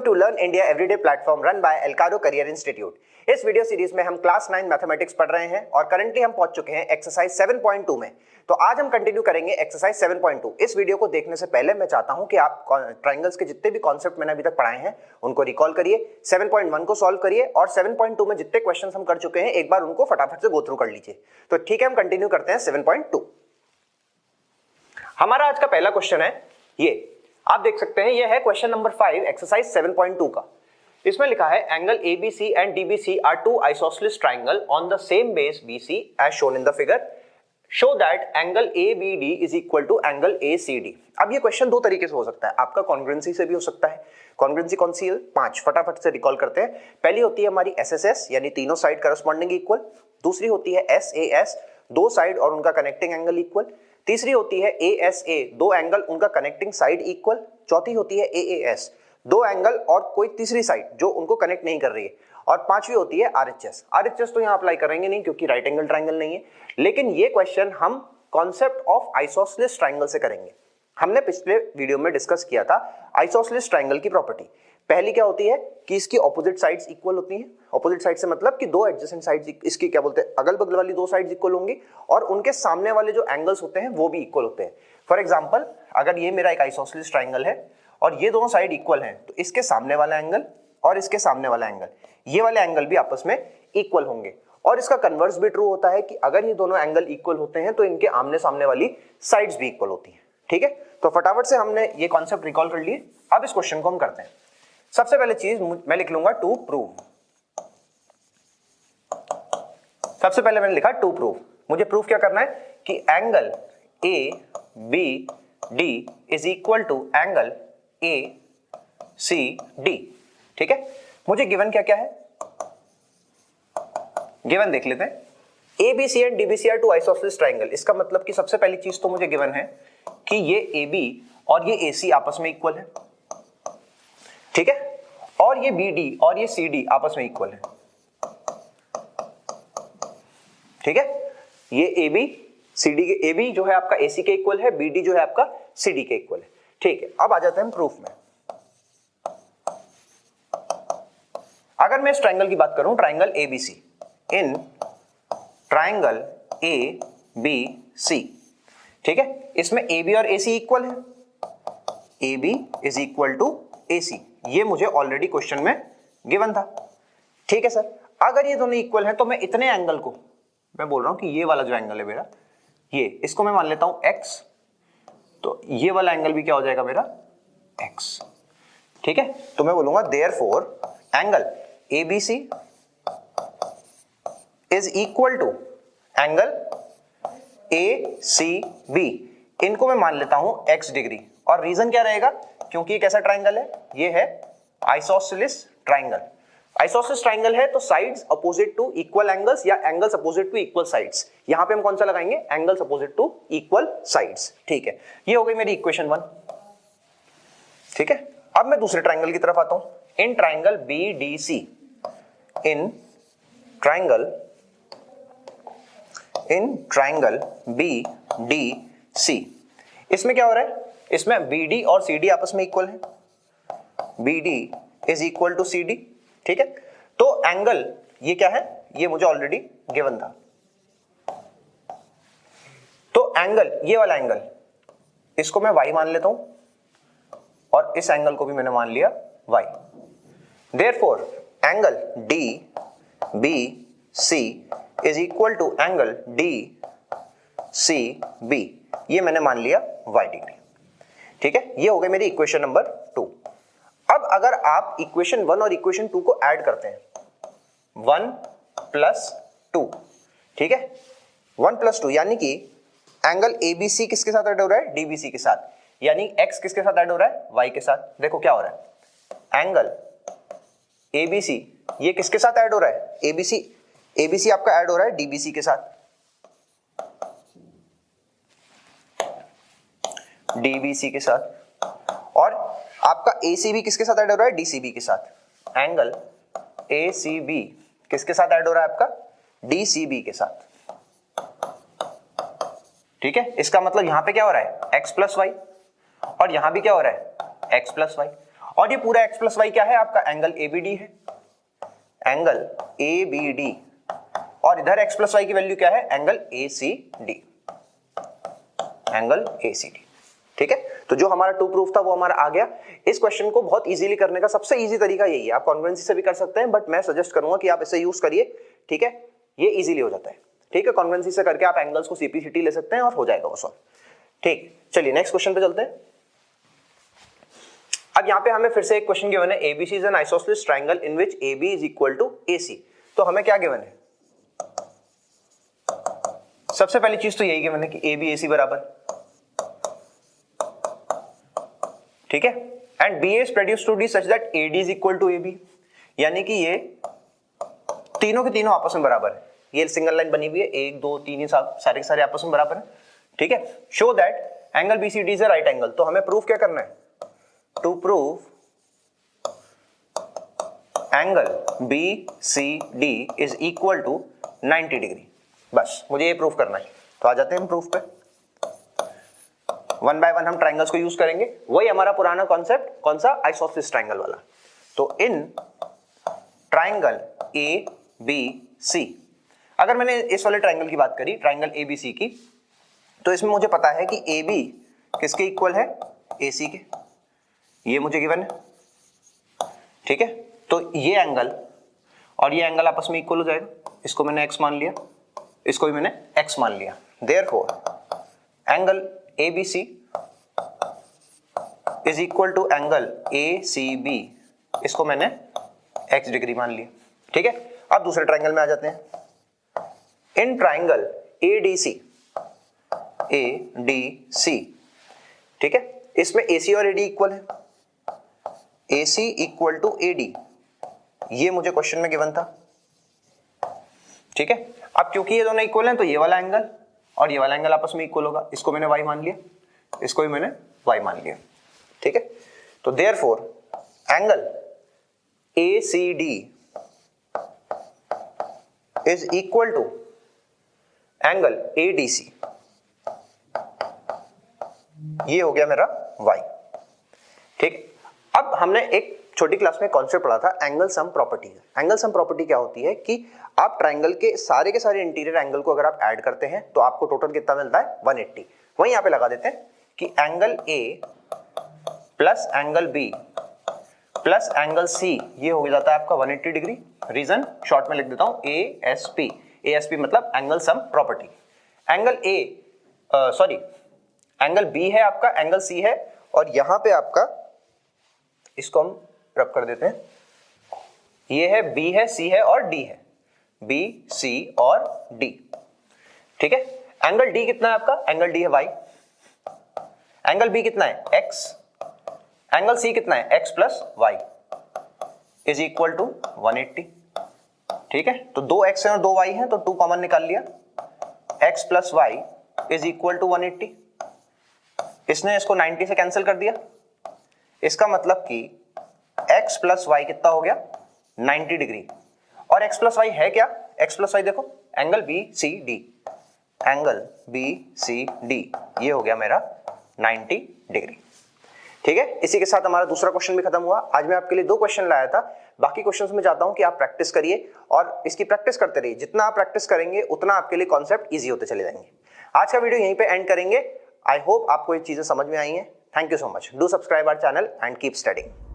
To learn India everyday platform run by एल्कारो career institute. इस video series में हम क्लास 9 मैथमेटिक्स पढ़ रहे हैं और करंटली हम पहुंच चुके हैं एक्सरसाइज 7.2 में। तो आज हम कंटिन्यू करेंगे एक्सरसाइज 7.2। इस वीडियो को देखने से पहले मैं चाहता हूं कि आप ट्रायंगल्स के जितने भी कॉन्सेप्ट मैंने अभी तक पढ़ाए हैं उनको रिकॉल करिए, 7.1 को सॉल्व करिए और 7.2 में जितने क्वेश्चंस हम कर चुके हैं एक बार उनको फटाफट से गो थ्रू कर लीजिए। तो ठीक है, हम कंटिन्यू करते हैं 7.2। हमारा आज का पहला क्वेश्चन है, ये आप देख सकते हैं, ये है क्वेश्चन नंबर 5 एक्सरसाइज 7.2 का। इसमें लिखा है angle ABC and DBC are two isosceles triangle on the same base BC as shown in the figure. Show that angle ABD is equal to angle ACD। अब ये क्वेश्चन दो तरीके से हो सकता है, आपका कॉन्ग्रुएंसी से भी हो सकता है। कॉन्ग्रुएंसी कौन सी है? 5। फटाफट से रिकॉल करते हैं। पहली होती है हमारी SSS यानी तीनों साइड करस्पॉन्डिंग इक्वल। दूसरी होती है SAS, दो साइड और उनका कनेक्टिंग एंगल इक्वल। तीसरी होती है ASA, दो एंगल उनका कनेक्टिंग साइड इक्वल। चौथी होती है AAS, दो एंगल और कोई तीसरी साइड जो उनको कनेक्ट नहीं कर रही है। और पांचवी होती है RHS। RHS तो यहां अप्लाई करेंगे नहीं क्योंकि राइट एंगल ट्रायंगल नहीं है, लेकिन ये क्वेश्चन हम कॉन्सेप्ट ऑफ आइसोसेलेस ट्रायंगल से करेंगे। हमने पिछले वीडियो में डिस्कस किया था आइसोसेलेस ट्रायंगल की प्रॉपर्टी। पहली क्या होती है कि इसकी ऑपोजिट साइड्स इक्वल होती हैं। ऑपोजिट साइड से मतलब कि दो एडजेसेंट साइड्स, इसकी क्या बोलते हैं, अगल बगल वाली दो साइड्स इक्वल होंगी और उनके सामने वाले जो एंगल्स होते हैं वो भी इक्वल होते हैं। फॉर एग्जांपल, अगर ये मेरा एक आइसोसेलेस ट्रायंगल है और ये दोनों साइड इक्वल हैं, तो इसके सामने वाला एंगल और इसके सामने वाला एंगल, ये वाले एंगल भी आपस में इक्वल होंगे। और इसका कन्वर्स भी ट्रू होता है कि अगर ये दोनों एंगल इक्वल होते हैं तो इनके आमने सामने वाली साइड्स भी इक्वल होती हैं। ठीक है, तो फटाफट से हमने ये कॉन्सेप्ट रिकॉल कर लिए। अब इस क्वेश्चन को हम करते हैं। सबसे पहले चीज मैं लिख लूंगा टू प्रूव। सबसे पहले मैंने लिखा टू प्रूव। मुझे प्रूफ क्या करना है कि angle ABD is equal to angle ACD। ठीक है, मुझे गिवन क्या क्या है, गिवन देख लेते हैं। ABC and DBC are two isosceles triangle. इसका मतलब कि सबसे पहली चीज तो मुझे गिवन है कि ये AB और ये AC आपस में इक्वल है। ठीक है, और ये BD और ये CD आपस में इक्वल है। ठीक है, ये AB जो है आपका AC के इक्वल है, BD जो है आपका CD के इक्वल है। ठीक है, अब आ जाते हैं प्रूफ में। अगर मैं इस ट्रायंगल की बात करूं, triangle ABC, in triangle ABC, ठीक है, इसमें AB और AC इक्वल है। AB is equal to AC, ये मुझे ऑलरेडी क्वेश्चन में गिवन था। ठीक है सर, अगर ये दोनों इक्वल हैं तो मैं इतने एंगल को, मैं बोल रहा हूं कि ये वाला जो एंगल है मेरा, ये इसको मैं मान लेता हूं X, तो ये वाला एंगल भी क्या हो जाएगा मेरा X। ठीक है, तो मैं बोलूंगा therefore angle ABC is equal to angle ACB। इनको मैं मान लेता हूं X डिग्री। और रीजन क्या रहेगा, क्योंकि ये कैसा ट्रायंगल है, ये है आइसोसेलेस ट्रायंगल। आइसोसेलेस ट्रायंगल है तो sides opposite to equal angles या angles opposite to equal sides. यहां पे हम कौन सा लगाएंगे, angles opposite to equal sides. ठीक है, ये हो गई मेरी इक्वेशन 1। ठीक है, अब मैं दूसरे ट्रायंगल की तरफ आता हूं। In triangle BDC, in triangle BDC, इसमें क्या हो रहा है, इसमें BD और CD आपस में इक्वल है। BD is equal to CD। ठीक है, तो एंगल ये क्या है, ये मुझे ऑलरेडी गिवन था। तो एंगल, ये वाला एंगल, इसको मैं Y मान लेता हूं और इस एंगल को भी मैंने मान लिया Y। Therefore angle DBC is equal to angle DCB, ये मैंने मान लिया Y डिग्री। ठीक है, ये हो गई मेरी इक्वेशन नंबर 2। अब अगर आप इक्वेशन 1 और इक्वेशन 2 को ऐड करते हैं, 1 + 2, ठीक है, 1 + 2 यानी कि एंगल ABC किसके साथ ऐड हो रहा है, DBC के साथ, यानी X किसके साथ ऐड हो रहा है, Y के साथ। देखो क्या हो रहा है, एंगल ABC ये किसके साथ ऐड हो रहा है, ABC आपका ऐड हो रहा है DBC के साथ, DBC के साथ, और आपका ACB किसके साथ ऐड हो रहा है, DCB के साथ। एंगल ACB किसके साथ ऐड हो रहा है आपका, DCB के साथ। ठीक है, इसका मतलब यहां पे क्या हो रहा है, X + Y, और यहां भी क्या हो रहा है, X + Y। और ये पूरा x प्लस वाई क्या है आपका एंगल ABD है, एंगल ABD, और इधर x प्लस वाई की वैल्यू क्या है एंगल ACD, एंगल ACD। ठीक है, तो जो हमारा 2 प्रूफ था वो हमारा आ गया। इस क्वेश्चन को बहुत इजीली करने का सबसे इजी तरीका यही है, आप कॉन्ग्रुएंसी से भी कर सकते हैं बट मैं सजेस्ट करूंगा कि आप इसे यूज करिए। ठीक है, ये इजीली हो जाता है। ठीक है, कॉन्ग्रुएंसी से करके आप एंगल्स को CPCT ले सकते हैं और हो जाएगा वो सॉल्व। ठीक, चलिए नेक्स्ट क्वेश्चन पे चलते हैं। अब यहाँ पे हमें फिर से एक क्वेश्चन गिवन है, ABC is an isosceles triangle in which AB is equal to AC। तो हमें क्या गिवन है, सबसे पहली चीज तो यही गिवन है कि AB AC बराबर, ठीक है, and BA is produced to D such that AD is equal to AB, यानी कि ये तीनों के तीनों आपस में बराबर है। ये सिंगल लाइन बनी हुई है, 1 2 3 ही सारे के सारे आपस में बराबर है। ठीक है, show that angle BCD is a right angle. तो हमें प्रूफ क्या करना है, to prove angle BCD is equal to 90 degree. बस मुझे ये प्रूफ करना है। तो आ जाते हैं हम प्रूफ पे, 1 बाय 1 हम ट्राइंगल्स को यूज करेंगे। वही हमारा पुराना कॉन्सेप्ट, कौन सा, आइसोसेलेस ट्राइंगल वाला। तो इन ट्राइंगल ABC, अगर मैंने इस वाले ट्राइंगल की बात करी, ट्राइंगल ABC की, तो इसमें मुझे पता है कि AB किसके इक्वल है, AC के, ये मुझे गिवन है। ठीक है, तो ये एंगल और ये एंगल आपस में इक्वल हो जाएगा। इसको मैंने x मान लिया, इसको भी मैंने x मान लिया। Therefore angle ABC is equal to angle ACB, इसको मैंने x डिग्री मान लिया। ठीक है, अब दूसरे ट्राइंगल में आ जाते हैं। इन ट्राइंगल ADC, ठीक है, इसमें AC और AD इक्वल है, AC इक्वल टू AD, ये मुझे क्वेश्चन में गिवन था। ठीक है, अब क्योंकि ये दोनों इक्वल हैं तो ये वाला एंगल और ये वाला एंगल आपस में इक्वल होगा। इसको मैंने y मान लिया, इसको भी मैंने y मान लिया। ठीक है, तो therefore angle ACD is equal to angle ADC, ये हो गया मेरा y। ठीक, अब हमने एक छोटी क्लास में कॉन्सेप्ट पढ़ा था angle sum property. Angle sum property क्या होती है कि आप ट्राइंगल के सारे इंटीरियर एंगल को अगर आप ऐड करते हैं तो आपको टोटल कितना मिलता है, 180। वहीं यहाँ पे लगा देते हैं कि angle A plus angle B plus angle C, ये हो जाता है आपका 180 डिग्री। रीजन शॉर्ट में लिख देता हूं, ASP मतलब angle sum property. Angle angle B है आपका, एंगल C है, और यहां पे आपका इसको हम रब कर देते हैं, ये है B है, C है और D है, B C और D। ठीक है, एंगल D कितना है आपका, एंगल D है y, एंगल B कितना है x, एंगल C कितना है x plus y is equal to 180। ठीक है, तो 2x है और 2y है तो 2 कॉमन निकाल लिया, x plus y is equal to 180। इसने इसको 90 से कैंसिल कर दिया, इसका मतलब कि x प्लस वाई कितना हो गया, 90 डिग्री। और x प्लस वाई है क्या, x प्लस वाई देखो एंगल BCD, एंगल BCD, ये हो गया मेरा 90 डिग्री। ठीक है, इसी के साथ हमारा दूसरा क्वेश्चन भी खत्म हुआ। आज मैं आपके लिए 2 क्वेश्चन लाया था, बाकी क्वेश्चंस में चाहता हूं कि आप प्रैक्टिस करिए और इसकी प्रैक्टिस करते रहिए। जितना आप प्रैक्टिस करेंगे उतना आपके लिए कॉन्सेप्ट इजी होते चले जाएंगे। आज का वीडियो यहीं पे एंड करेंगे। आई होप आपको ये चीजें समझ में आई हैं। Thank you so much. Do subscribe our channel and keep studying.